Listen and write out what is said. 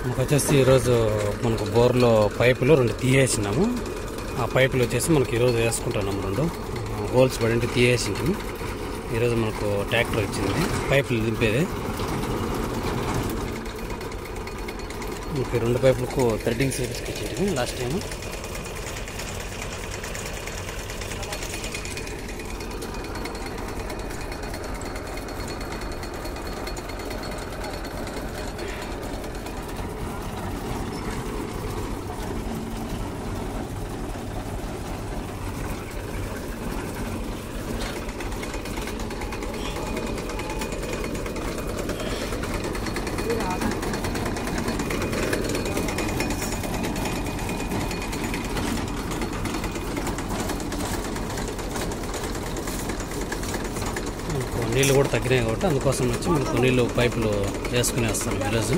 మనకు వచ్చేసి ఈరోజు మనకు బోర్లో పైపులు 2 తీయేసినాము. ఆ పైపులు వచ్చేసి మనకి ఈరోజు వేసుకుంటున్నాము. 2 హోల్స్ పడి తీయేసింటాము. ఈరోజు మనకు ట్రాక్టర్ వచ్చింది పైపులు దింపేది. మనకి 2 పైపులకు థ్రెడ్డింగ్ చేపించుకొచ్చింటాము లాస్ట్ టైం. నీళ్ళు కూడా తగ్గినాయి కాబట్టి అందుకోసం వచ్చి మనకు నీళ్ళు పైపులు వేసుకుని వస్తాం ఈరోజు.